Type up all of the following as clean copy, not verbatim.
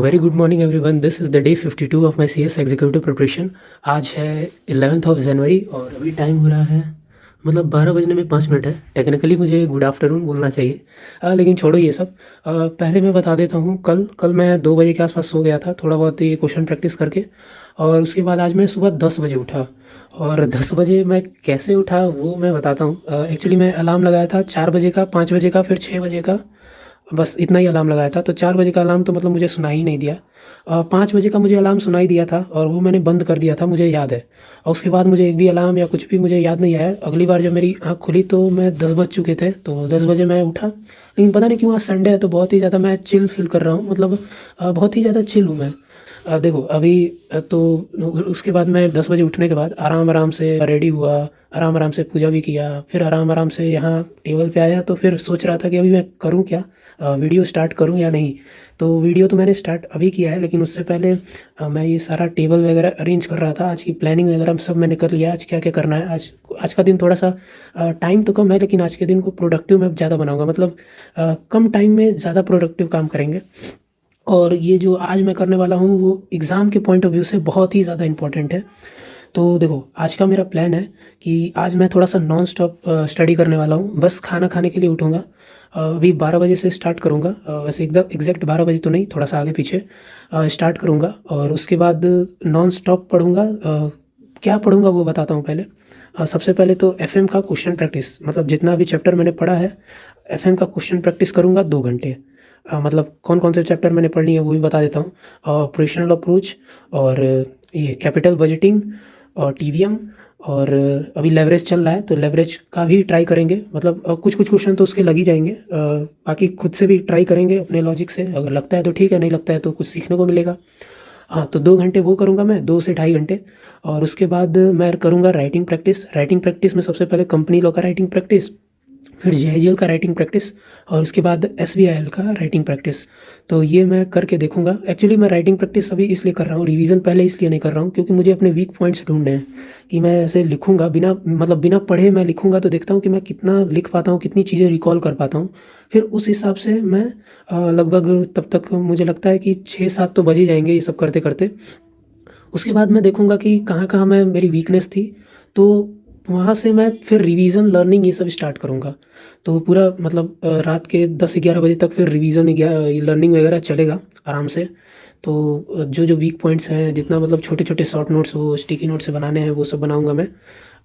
Very good morning everyone. This is the day 52 of my CS executive preparation. आज है 11th of January और अभी time हो रहा है मतलब 12 बजने में 5 मिनट है। टेक्निकली मुझे गुड आफ्टरनून बोलना चाहिए, लेकिन छोड़ो ये सब। पहले मैं बता देता हूँ, कल मैं 2 बजे के आसपास सो गया था, थोड़ा बहुत ये क्वेश्चन प्रैक्टिस करके। और उसके बाद आज मैं सुबह 10 बजे उठा। और 10 बजे मैं कैसे उठा वो मैं बताता हूँ। एक्चुअली मैं अलार्म लगाया था 4 बजे का, 5 बजे का, फिर 6 बजे का, बस इतना ही अलार्म लगाया था। तो 4 बजे का अलार्म तो मतलब मुझे सुनाई ही नहीं दिया। 5 बजे का मुझे अलार्म सुनाई दिया था और वो मैंने बंद कर दिया था, मुझे याद है। और उसके बाद मुझे एक भी अलार्म या कुछ भी मुझे याद नहीं आया। अगली बार जब मेरी आँख खुली तो मैं 10 बज चुके थे, तो 10 बजे मैं उठा। लेकिन पता नहीं क्यों आज संडे है तो बहुत ही ज़्यादा मैं चिल फील कर रहा हूँ, मतलब बहुत ही ज़्यादा चिल हूँ मैं। देखो अभी तो उसके बाद मैं 10 बजे उठने के बाद आराम आराम से रेडी हुआ, आराम आराम से पूजा भी किया, फिर आराम आराम से यहाँ टेबल पे आया। तो फिर सोच रहा था कि अभी मैं करूँ क्या, वीडियो स्टार्ट करूँ या नहीं। तो वीडियो तो मैंने स्टार्ट अभी किया है, लेकिन उससे पहले मैं ये सारा टेबल वगैरह अरेंज कर रहा था। आज की प्लानिंग वगैरह सब मैंने कर लिया, आज क्या क्या करना है। आज आज का दिन थोड़ा सा टाइम तो कम है, लेकिन आज के दिन को प्रोडक्टिव मैं ज़्यादा बनाऊंगा, मतलब कम टाइम में ज़्यादा प्रोडक्टिव काम करेंगे। और ये जो आज मैं करने वाला हूँ वो एग्ज़ाम के पॉइंट ऑफ व्यू से बहुत ही ज़्यादा इम्पोर्टेंट है। तो देखो आज का मेरा प्लान है कि आज मैं थोड़ा सा नॉन स्टॉप स्टडी करने वाला हूँ। बस खाना खाने के लिए उठूँगा। अभी 12 बजे से स्टार्ट करूँगा। वैसे एकदम एग्जैक्ट 12 बजे तो नहीं, थोड़ा सा आगे पीछे स्टार्ट करूँगा। और उसके बाद नॉन स्टॉप पढ़ूँगा। क्या पढ़ूँगा वो बताता हूँ पहले। सबसे पहले तो एफएम का क्वेश्चन प्रैक्टिस, मतलब जितना भी चैप्टर मैंने पढ़ा है एफएम का क्वेश्चन प्रैक्टिस करूँगा 2 घंटे। मतलब कौन कौन से चैप्टर मैंने पढ़ लिए हैं वो भी बता देता हूँ। ऑपरेशनल अप्रोच, और ये कैपिटल बजटिंग, और टीवीएम, और अभी लेवरेज चल रहा है तो लेवरेज का भी ट्राई करेंगे। मतलब कुछ कुछ क्वेश्चन तो उसके लग ही जाएंगे। बाकी खुद से भी ट्राई करेंगे अपने लॉजिक से, अगर लगता है तो ठीक है, नहीं लगता है तो कुछ सीखने को मिलेगा। हाँ, तो 2 घंटे वो करूँगा मैं, 2 से ढाई घंटे। और उसके बाद मैं करूँगा राइटिंग प्रैक्टिस। राइटिंग प्रैक्टिस में सबसे पहले कंपनी लॉ का राइटिंग प्रैक्टिस, फिर जेआईएल का राइटिंग प्रैक्टिस, और उसके बाद एसबीआईएल का राइटिंग प्रैक्टिस। तो ये मैं करके देखूंगा। एक्चुअली मैं राइटिंग प्रैक्टिस अभी इसलिए कर रहा हूँ, रिवीजन पहले इसलिए नहीं कर रहा हूँ क्योंकि मुझे अपने वीक पॉइंट्स ढूंढने हैं। कि मैं ऐसे लिखूंगा बिना, मतलब बिना पढ़े मैं लिखूंगा तो देखता हूँ कि मैं कितना लिख पाता हूँ, कितनी चीज़ें रिकॉल कर पाता हूँ। फिर उस हिसाब से मैं लगभग तब तक मुझे लगता है कि 6-7 तो बज ही जाएंगे ये सब करते करते। उसके बाद मैं देखूंगा कि कहाँ कहाँ मैं मेरी वीकनेस थी, तो वहाँ से मैं फिर रिवीजन लर्निंग ये सब स्टार्ट करूँगा। तो पूरा मतलब रात के 10-11 बजे तक फिर रिवीजन लर्निंग वगैरह चलेगा आराम से। तो जो जो वीक पॉइंट्स हैं, जितना मतलब छोटे छोटे शॉर्ट नोट्स वो स्टिकी नोट से बनाने हैं वो सब बनाऊँगा मैं।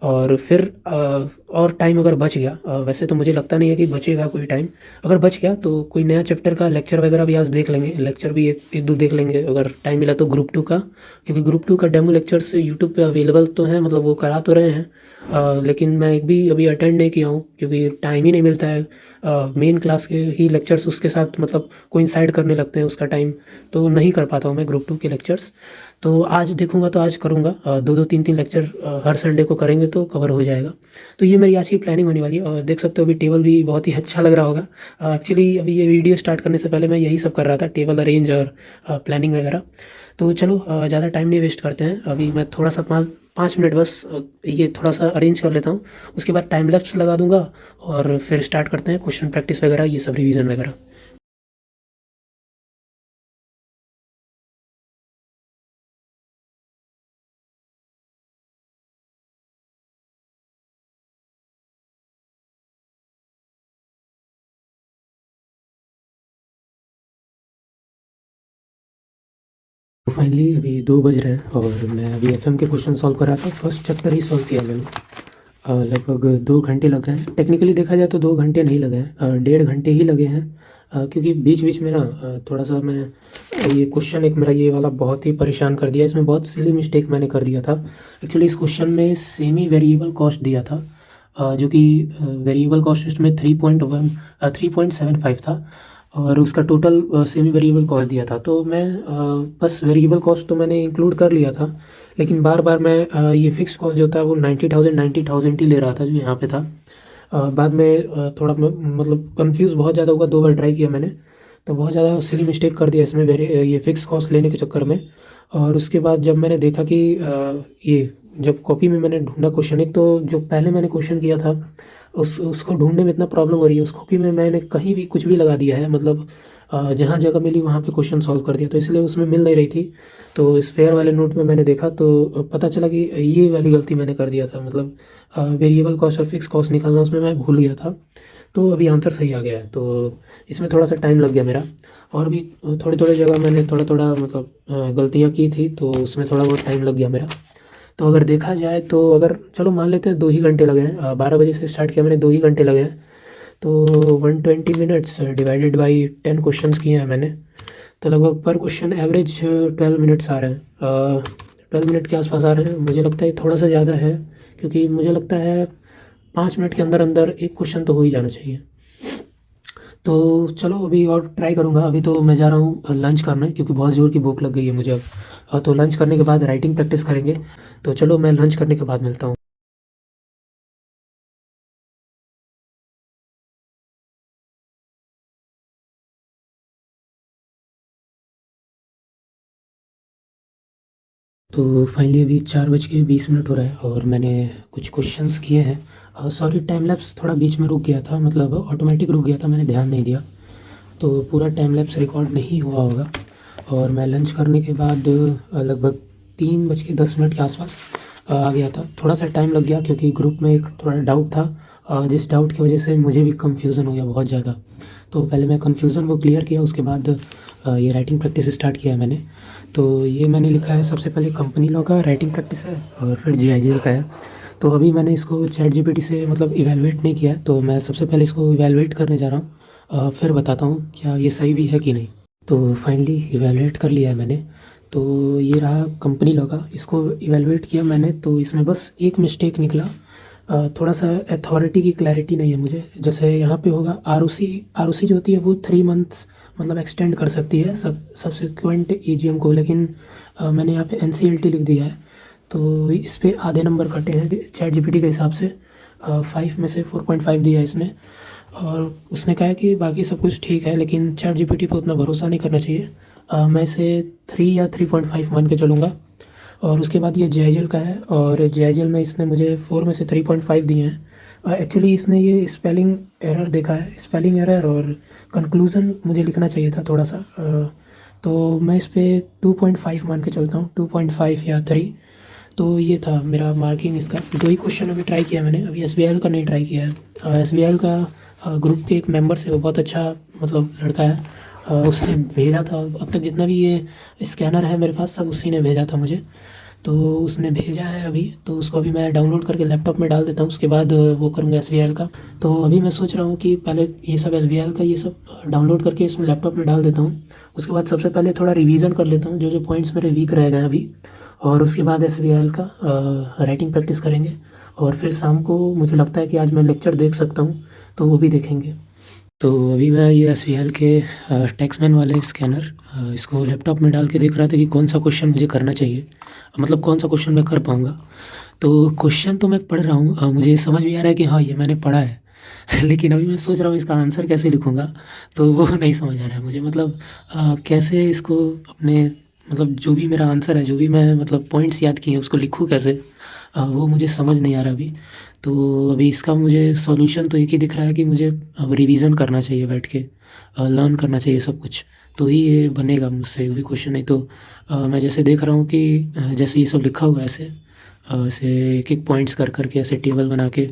और फिर और टाइम अगर बच गया, वैसे तो मुझे लगता नहीं है कि बचेगा कोई टाइम। अगर बच गया तो कोई नया चैप्टर का लेक्चर वगैरह भी आज देख लेंगे, लेक्चर भी एक दो देख लेंगे अगर टाइम मिला तो ग्रुप 2 का। क्योंकि ग्रुप 2 का डेमो लेक्चर्स यूट्यूब पे अवेलेबल तो हैं, मतलब वो करा तो रहे हैं। लेकिन मैं एक भी अभी अटेंड नहीं किया हूँ क्योंकि टाइम ही नहीं मिलता है। मेन क्लास के ही लेक्चर्स उसके साथ मतलब कोइंसाइड करने लगते हैं उसका टाइम, तो नहीं कर पाता हूँ मैं ग्रुप 2 के लेक्चर्स। तो आज देखूंगा तो आज करूँगा, 2-2 3-3 लेक्चर हर संडे को करेंगे तो कवर हो जाएगा। तो ये मेरी आज की प्लानिंग होने वाली है। और देख सकते हो अभी टेबल भी बहुत ही अच्छा लग रहा होगा। एक्चुअली अभी ये वीडियो स्टार्ट करने से पहले मैं यही सब कर रहा था, टेबल अरेंज और प्लानिंग वगैरह। तो चलो ज़्यादा टाइम नहीं वेस्ट करते हैं। अभी मैं थोड़ा सा 5 मिनट बस ये थोड़ा सा अरेंज कर लेता हूँ। उसके बाद टाइम लैप्स लगा दूंगा और फिर स्टार्ट करते हैं क्वेश्चन प्रैक्टिस वगैरह, ये सब रिवीजन वगैरह। तो फाइनली अभी 2 बज रहे हैं और मैं अभी एफएम के क्वेश्चन सॉल्व कर रहा था। फर्स्ट चैप्टर ही सॉल्व किया मैंने। लगभग 2 घंटे लग गए हैं। टेक्निकली देखा जाए तो 2 घंटे नहीं लगे हैं, 1.5 घंटे ही लगे हैं। क्योंकि बीच बीच में ना थोड़ा सा मैं ये क्वेश्चन एक मेरा ये वाला बहुत ही परेशान कर दिया। इसमें बहुत सिली मिस्टेक मैंने कर दिया था। एक्चुअली इस क्वेश्चन में सेमी वेरिएबल कॉस्ट दिया था, जो कि वेरिएबल कॉस्ट इसमें 3.75 था। और उसका टोटल सेमी वेरिएबल कॉस्ट दिया था। तो मैं बस वेरिएबल कॉस्ट तो मैंने इंक्लूड कर लिया था, लेकिन बार बार मैं ये फिक्स कॉस्ट जो था वो 90,000 ही ले रहा था जो यहाँ पे था। बाद में थोड़ा मतलब कंफ्यूज बहुत ज़्यादा हुआ, 2 बार ट्राई किया मैंने तो बहुत ज़्यादा सिली मिस्टेक कर दिया इसमें ये फिक्स कॉस्ट लेने के चक्कर में। और उसके बाद जब मैंने देखा कि ये जब कॉपी में मैंने ढूंढा क्वेश्चन, एक तो जो पहले मैंने क्वेश्चन किया था उसको ढूंढने में इतना प्रॉब्लम हो रही है, उस कॉपी में मैंने कहीं भी कुछ भी लगा दिया है, मतलब जहाँ जगह मिली वहाँ पे क्वेश्चन सॉल्व कर दिया, तो इसलिए उसमें मिल नहीं रही थी। तो इस फेयर वाले नोट में मैंने देखा तो पता चला कि ये वाली गलती मैंने कर दिया था, मतलब वेरिएबल कॉस्ट और फिक्स कॉस्ट निकालना उसमें मैं भूल गया था। तो अभी आंसर सही आ गया है, तो इसमें थोड़ा सा टाइम लग गया मेरा। और भी थोड़े थोड़े जगह मैंने थोड़ा थोड़ा मतलब गलतियाँ की थी, तो उसमें थोड़ा बहुत टाइम लग गया मेरा। तो अगर देखा जाए तो अगर चलो मान लेते हैं 2 ही घंटे लगे हैं, 12 बजे से स्टार्ट किया मैंने, 2 ही घंटे लगे हैं। तो 120 मिनट्स डिवाइडेड बाई 10 क्वेश्चंस किए हैं मैंने, तो लगभग पर क्वेश्चन एवरेज 12 मिनट्स आ रहे हैं, 12 मिनट के आसपास आ रहे हैं। मुझे लगता है थोड़ा सा ज़्यादा है, क्योंकि मुझे लगता है 5 मिनट के अंदर अंदर एक क्वेश्चन तो हो ही जाना चाहिए। तो चलो अभी और ट्राई करूँगा। अभी तो मैं जा रहा हूँ लंच करने, क्योंकि बहुत ज़ोर की भूख लग गई है मुझे अब। तो लंच करने के बाद राइटिंग प्रैक्टिस करेंगे। तो चलो मैं लंच करने के बाद मिलता हूँ। तो फाइनली अभी 4:20 हो रहा है और मैंने कुछ क्वेश्चंस किए हैं। सॉरी, टाइम लैप्स थोड़ा बीच में रुक गया था, मतलब ऑटोमेटिक रुक गया था, मैंने ध्यान नहीं दिया, तो पूरा टाइम लैप्स रिकॉर्ड नहीं हुआ होगा। और मैं लंच करने के बाद लगभग 3:10 के आसपास आ गया था। थोड़ा सा टाइम लग गया क्योंकि ग्रुप में एक थोड़ा डाउट था, जिस डाउट की वजह से मुझे भी कंफ्यूजन हो गया बहुत ज़्यादा। तो पहले मैं कंफ्यूजन को क्लियर किया, उसके बाद ये राइटिंग प्रैक्टिस स्टार्ट किया है मैंने। तो ये मैंने लिखा है, सबसे पहले कंपनी लॉ का राइटिंग प्रैक्टिस है और फिर जीआईजीएल का है। तो अभी मैंने इसको चैट जीपीटी से मतलब इवैल्यूएट नहीं किया है, तो मैं सबसे पहले इसको इवैल्यूएट करने जा रहा हूँ, फिर बताता हूँ क्या ये सही भी है कि नहीं। तो फाइनली इवैल्यूएट कर लिया है मैंने। तो ये रहा कंपनी लॉ का, इसको इवैल्यूएट किया मैंने, तो इसमें बस एक मिस्टेक निकला। थोड़ा सा अथॉरिटी की क्लैरिटी नहीं है मुझे। जैसे यहाँ पे होगा आरओसी, आरओसी जो होती है वो 3 मंथ्स मतलब एक्सटेंड कर सकती है सब्सिक्वेंट एजीएम को, लेकिन मैंने यहाँ पे एनसीएलटी लिख दिया है। तो इस पे आधे नंबर कटे हैं चैट जीपीटी के हिसाब से, 5 में से 4.5 दिया है इसने। और उसने कहा है कि बाकी सब कुछ ठीक है, लेकिन चैट जीपीटी पे उतना भरोसा नहीं करना चाहिए। मैं इसे 3 या 3.5 मान के चलूँगा। और उसके बाद ये जेआईएल का है, और जेआईएल में इसने मुझे 4 में से 3.5 दिए हैं। एक्चुअली इसने ये स्पेलिंग एरर देखा है, स्पेलिंग एरर, और कंक्लूज़न मुझे लिखना चाहिए था थोड़ा सा। तो मैं इस पे 2.5 मान के चलता हूँ, 2.5 या 3। तो ये था मेरा मार्किंग इसका। 2 ही क्वेश्चन अभी ट्राई किया मैंने, अभी एसबीआई का नहीं ट्राई किया है। एसबीआई का ग्रुप के एक मेंबर से, वो बहुत अच्छा मतलब लड़का है, उसने भेजा था। अब तक जितना भी ये स्कैनर है मेरे पास सब उसी ने भेजा था मुझे। तो उसने भेजा है अभी, तो उसको अभी मैं डाउनलोड करके लैपटॉप में डाल देता हूँ, उसके बाद वो करूँगा एसबीआई का। तो अभी मैं सोच रहा हूँ कि पहले ये सब एसबीआई का ये सब डाउनलोड करके इसमें लैपटॉप में डाल देता हूँ। उसके बाद सबसे पहले थोड़ा रिवीजन कर लेता हूँ जो जो पॉइंट्स मेरे वीक रह गए हैं अभी, और उसके बाद एसबीआई का राइटिंग प्रैक्टिस करेंगे। और फिर शाम को मुझे लगता है कि आज मैं लेक्चर देख सकता हूँ, तो वो भी देखेंगे। तो अभी मैं ये एसबीएल के टैक्समैन वाले स्कैनर इसको लैपटॉप में डाल के देख रहा था कि कौन सा क्वेश्चन मुझे करना चाहिए, मतलब कौन सा क्वेश्चन मैं कर पाऊँगा। तो क्वेश्चन तो मैं पढ़ रहा हूँ, मुझे समझ भी आ रहा है कि हाँ ये मैंने पढ़ा है लेकिन अभी मैं सोच रहा हूँ इसका आंसर कैसे लिखूँगा, तो वो नहीं समझ आ रहा है मुझे, मतलब कैसे इसको अपने मतलब जो भी मेरा आंसर है, जो भी मैं मतलब पॉइंट्स याद किए हैं उसको लिखूँ कैसे, वो मुझे समझ नहीं आ रहा अभी। तो अभी इसका मुझे सॉल्यूशन तो एक ही दिख रहा है कि मुझे अब रिवीजन करना चाहिए बैठ के, लर्न करना चाहिए सब कुछ, तो ही ये बनेगा मुझसे भी क्वेश्चन। नहीं तो मैं जैसे देख रहा हूँ कि जैसे ये सब लिखा हुआ है ऐसे, ऐसे एक एक पॉइंट्स कर करके ऐसे टेबल बना के,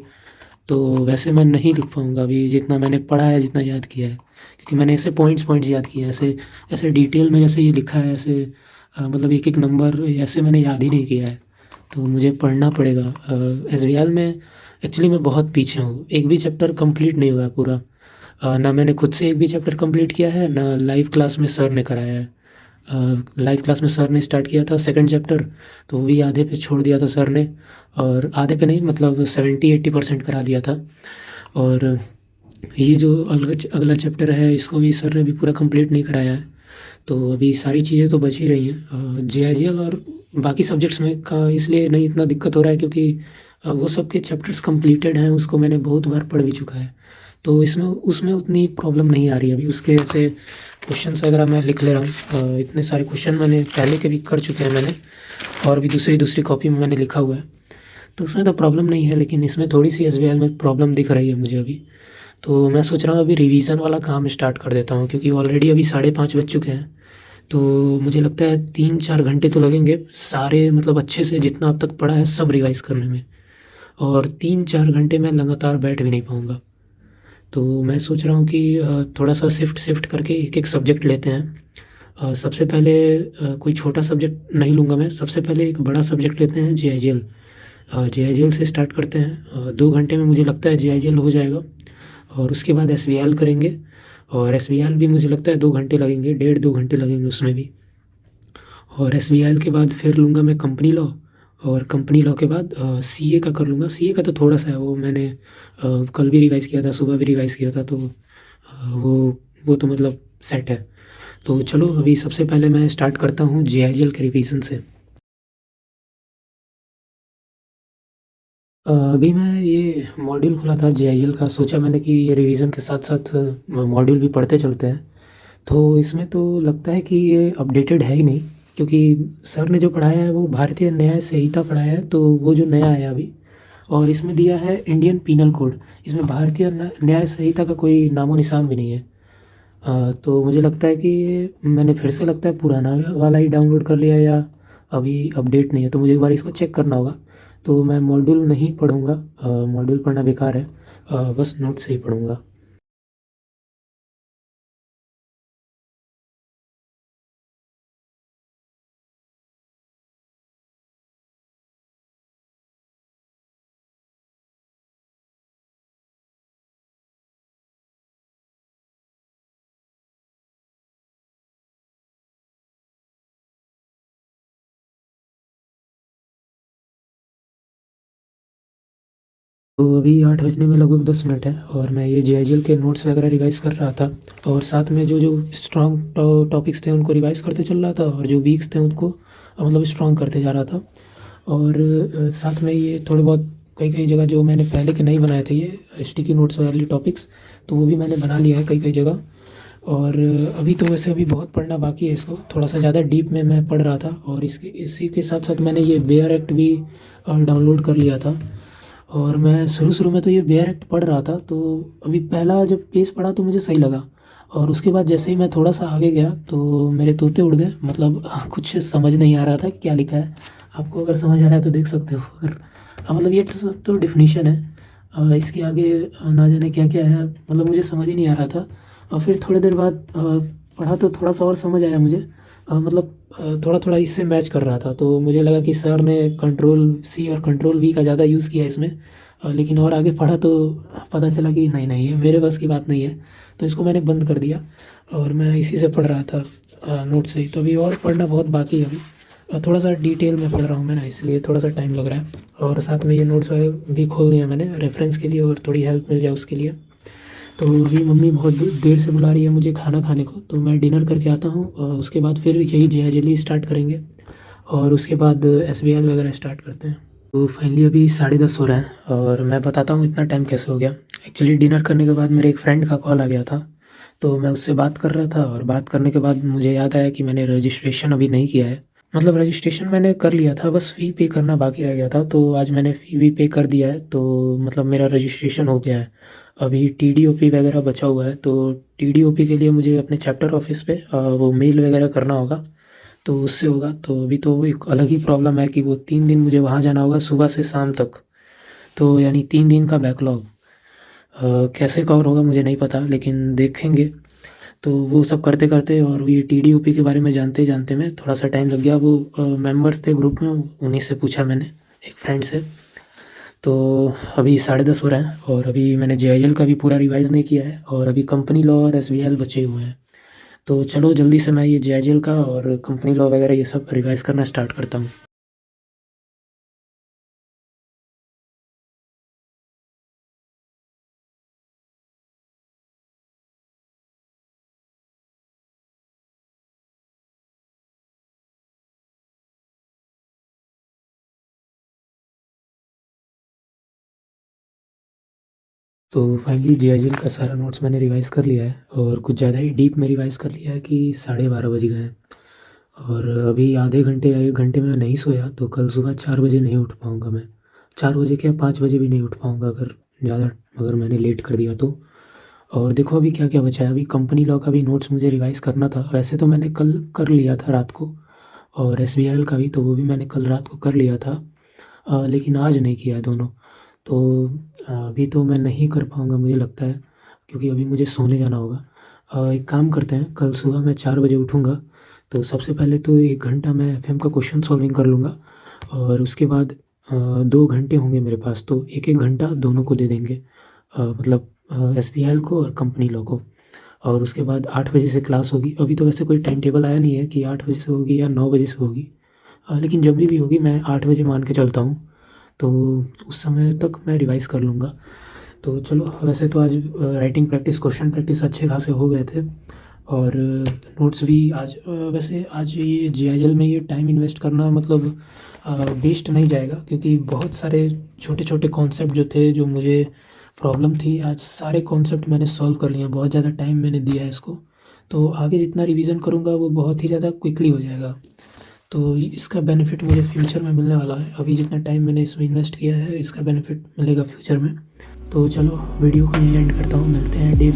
तो वैसे मैं नहीं लिख पाऊँगा अभी, जितना मैंने पढ़ा है जितना याद किया है, क्योंकि मैंने ऐसे पॉइंट्स पॉइंट्स याद किए हैं, ऐसे ऐसे डिटेल में जैसे ये लिखा है ऐसे, मतलब एक एक नंबर ऐसे मैंने याद ही नहीं किया है, तो मुझे पढ़ना पड़ेगा। एसबीआई में एक्चुअली मैं बहुत पीछे हूँ, एक भी चैप्टर कंप्लीट नहीं हुआ है पूरा। ना मैंने खुद से एक भी चैप्टर कंप्लीट किया है, ना लाइव क्लास में सर ने कराया है। लाइव क्लास में सर ने स्टार्ट किया था सेकंड चैप्टर, तो वो भी आधे पे छोड़ दिया था सर ने, और आधे पे नहीं मतलब 70-80% करा दिया था। और ये जो अगला चैप्टर है इसको भी सर ने अभी पूरा कंप्लीट नहीं कराया है। तो अभी सारी चीज़ें तो बच ही रही हैं, जेआईजीएल और बाकी सब्जेक्ट्स में का इसलिए नहीं इतना दिक्कत हो रहा है, क्योंकि वो सब के चैप्टर्स कंप्लीटेड हैं, उसको मैंने बहुत बार पढ़ भी चुका है। तो इसमें उसमें उतनी प्रॉब्लम नहीं आ रही अभी। उसके ऐसे क्वेश्चंस वगैरह मैं लिख ले रहा हूँ। इतने सारे क्वेश्चन मैंने पहले के भी कर चुके हैं मैंने, और भी दूसरी दूसरी कॉपी में मैंने लिखा हुआ है, तो उसमें तो प्रॉब्लम नहीं है। लेकिन इसमें थोड़ी सी एसबीआई में प्रॉब्लम दिख रही है मुझे अभी। तो मैं सोच रहा हूँ अभी रिवीजन वाला काम स्टार्ट कर देता हूँ, क्योंकि ऑलरेडी अभी 5:30 बज चुके हैं। तो मुझे लगता है 3-4 घंटे तो लगेंगे सारे, मतलब अच्छे से जितना अब तक पढ़ा है सब रिवाइज करने में। और 3-4 घंटे मैं लगातार बैठ भी नहीं पाऊँगा। तो मैं सोच रहा हूँ कि थोड़ा सा शिफ्ट शिफ्ट करके एक एक सब्जेक्ट लेते हैं। सबसे पहले कोई छोटा सब्जेक्ट नहीं लूँगा मैं, सबसे पहले एक बड़ा सब्जेक्ट लेते हैं, जेआईजीएल। जेआईजीएल से स्टार्ट करते हैं। 2 घंटे में मुझे लगता है जेआईजीएल हो जाएगा। और उसके बाद एसबीएल करेंगे। और एसबीएल भी मुझे लगता है 2 घंटे लगेंगे, 1.5-2 घंटे लगेंगे उसमें भी। और एसबीएल के बाद फिर लूँगा मैं कंपनी लॉ। और कंपनी लॉ के बाद सीए का कर लूँगा। सीए का तो थोड़ा सा है, वो मैंने कल भी रिवाइज़ किया था, सुबह भी रिवाइज़ किया था, तो वो तो मतलब सेट है। तो चलो अभी सबसे पहले मैं स्टार्ट करता हूँ जेआईजीएल के रिवीजन से। अभी मैं ये मॉड्यूल खुला था जेआईएल का, सोचा मैंने कि ये रिवीजन के साथ साथ मॉड्यूल भी पढ़ते चलते हैं। तो इसमें तो लगता है कि ये अपडेटेड है ही नहीं, क्योंकि सर ने जो पढ़ाया है वो भारतीय न्याय संहिता पढ़ाया है, तो वो जो नया आया अभी। और इसमें दिया है इंडियन पीनल कोड, इसमें भारतीय न्याय संहिता का कोई नामो निशान भी नहीं है। तो मुझे लगता है कि ये मैंने फिर से लगता है पुराना वाला ही डाउनलोड कर लिया, या अभी अपडेट नहीं है, तो मुझे एक बार इसको चेक करना होगा। तो मैं मॉड्यूल नहीं पढ़ूँगा, मॉड्यूल पढ़ना बेकार है। बस नोट से ही पढ़ूँगा। तो अभी 8 बजने में लगभग 10 मिनट है, और मैं ये जेआईएल के नोट्स वगैरह रिवाइज़ कर रहा था। और साथ में जो जो स्ट्रॉन्ग टॉपिक्स थे उनको रिवाइज़ करते चल रहा था, और जो वीक्स थे उनको मतलब स्ट्रॉन्ग करते जा रहा था। और साथ में ये थोड़े बहुत कई कई जगह जो मैंने पहले के नहीं बनाए थे, ये स्टिकी नोट्स वाले टॉपिक्स, तो वो भी मैंने बना लिया है कई कई जगह। और अभी तो वैसे अभी बहुत पढ़ना बाकी है, इसको थोड़ा सा ज़्यादा डीप में मैं पढ़ रहा था। और इसके इसी के साथ साथ मैंने ये बेयर एक्ट भी डाउनलोड कर लिया था। और मैं शुरू शुरू में तो ये बेयर एक्ट पढ़ रहा था, तो अभी पहला जब पेज पढ़ा तो मुझे सही लगा। और उसके बाद जैसे ही मैं थोड़ा सा आगे गया तो मेरे तोते उड़ गए, मतलब कुछ समझ नहीं आ रहा था क्या लिखा है। आपको अगर समझ आ रहा है तो देख सकते हो। अगर मतलब ये तो डिफिनीशन है, इसके आगे ना जाने क्या क्या है, मतलब मुझे समझ ही नहीं आ रहा था। और फिर थोड़ी देर बाद पढ़ा तो थोड़ा सा और समझ आया मुझे। मतलब थोड़ा थोड़ा इससे मैच कर रहा था, तो मुझे लगा कि सर ने कंट्रोल सी और कंट्रोल वी का ज़्यादा यूज़ किया इसमें। लेकिन और आगे पढ़ा तो पता चला कि नहीं नहीं, ये मेरे बस की बात नहीं है। तो इसको मैंने बंद कर दिया, और मैं इसी से पढ़ रहा था, नोट से ही। तो अभी और पढ़ना बहुत बाकी है अभी। थोड़ा सा डिटेल में पढ़ रहा हूँ मैं ना, इसलिए थोड़ा सा टाइम लग रहा है। और साथ में ये नोट्स वगैरह भी खोल दिया मैंने रेफरेंस के लिए, और थोड़ी हेल्प मिल जाए उसके लिए। तो अभी मम्मी बहुत देर से बुला रही है मुझे खाना खाने को, तो मैं डिनर करके आता हूँ, और उसके बाद फिर यही जल्दी स्टार्ट करेंगे। और उसके बाद एसबीएल वगैरह स्टार्ट करते हैं। तो फाइनली अभी 10:30 हो रहा है, और मैं बताता हूँ इतना टाइम कैसे हो गया। एक्चुअली डिनर करने के बाद मेरे एक फ्रेंड का कॉल आ गया था, तो मैं उससे बात कर रहा था। और बात करने के बाद मुझे याद आया कि मैंने रजिस्ट्रेशन अभी नहीं किया है। मतलब रजिस्ट्रेशन मैंने कर लिया था, बस फ़ी पे करना बाकी रह गया था, तो आज मैंने फ़ी भी पे कर दिया है, तो मतलब मेरा रजिस्ट्रेशन हो गया है। अभी टीडीओपी वगैरह बचा हुआ है, तो टीडीओपी के लिए मुझे अपने चैप्टर ऑफिस पे वो मेल वगैरह करना होगा, तो उससे होगा। तो अभी तो एक अलग ही प्रॉब्लम है कि वो 3 दिन मुझे वहाँ जाना होगा सुबह से शाम तक, तो यानी 3 दिन का बैकलॉग कैसे कवर होगा मुझे नहीं पता, लेकिन देखेंगे। तो वो सब करते करते और ये टीडीओपी के बारे में जानते जानते में थोड़ा सा टाइम लग गया। वो मेंबर्स थे ग्रुप में, उन्हीं से पूछा मैंने, एक फ्रेंड से। तो अभी 10:30 हो रहा है, और अभी मैंने जेआईएल का भी पूरा रिवाइज़ नहीं किया है, और अभी कंपनी लॉ और एसबीएल बचे हुए हैं। तो चलो जल्दी से मैं ये जेआईएल का और कंपनी लॉ वगैरह ये सब रिवाइज़ करना स्टार्ट करता हूँ। तो फाइनली जेआईएल का सारा नोट्स मैंने रिवाइज़ कर लिया है और कुछ ज़्यादा ही डीप में रिवाइज़ कर लिया है कि 12:30 बज गए हैं। और अभी आधे घंटे या 1 घंटे में नहीं सोया तो कल सुबह 4 बजे नहीं उठ पाऊँगा मैं। 4 बजे क्या 5 बजे भी नहीं उठ पाऊँगा अगर मैंने लेट कर दिया तो। और देखो अभी क्या-क्या बचा है, अभी कंपनी लॉ का भी नोट्स मुझे रिवाइज़ करना था। वैसे तो मैंने कल कर लिया था रात को, और एसबीआईएल का भी तो वो भी मैंने कल रात को कर लिया था। लेकिन आज नहीं किया है दोनों। तो अभी तो मैं नहीं कर पाऊँगा मुझे लगता है, क्योंकि अभी मुझे सोने जाना होगा। एक काम करते हैं, कल सुबह मैं 4 बजे उठूँगा, तो सबसे पहले तो 1 घंटा मैं एफएम का क्वेश्चन सॉल्विंग कर लूँगा, और उसके बाद 2 घंटे होंगे मेरे पास, तो 1-1 घंटा दोनों को दे देंगे। मतलब एसबीआईएल को और कंपनी लॉ को। और उसके बाद 8 बजे से क्लास होगी। अभी तो वैसे कोई टाइम टेबल आया नहीं है कि 8 बजे से होगी या 9 बजे से होगी। लेकिन जब भी होगी मैं 8 बजे मान के चलता हूँ, तो उस समय तक मैं रिवाइज़ कर लूँगा। तो चलो, वैसे तो आज राइटिंग प्रैक्टिस, क्वेश्चन प्रैक्टिस अच्छे खासे हो गए थे, और नोट्स भी आज वैसे आज ये जेआईएल में ये टाइम इन्वेस्ट करना मतलब वेस्ट नहीं जाएगा, क्योंकि बहुत सारे छोटे-छोटे कॉन्सेप्ट जो थे, जो मुझे प्रॉब्लम थी, आज सारे कॉन्सेप्ट मैंने सॉल्व कर लिए हैं। बहुत ज़्यादा टाइम मैंने दिया है इसको, तो आगे जितना रिवीजन करूँगा वो बहुत ही ज़्यादा क्विकली हो जाएगा। तो इसका बेनिफिट मुझे फ्यूचर में मिलने वाला है। अभी जितना टाइम मैंने इसमें इन्वेस्ट किया है, इसका बेनिफिट मिलेगा फ्यूचर में। तो चलो, वीडियो को यहीं एंड करता हूँ। मिलते हैं डे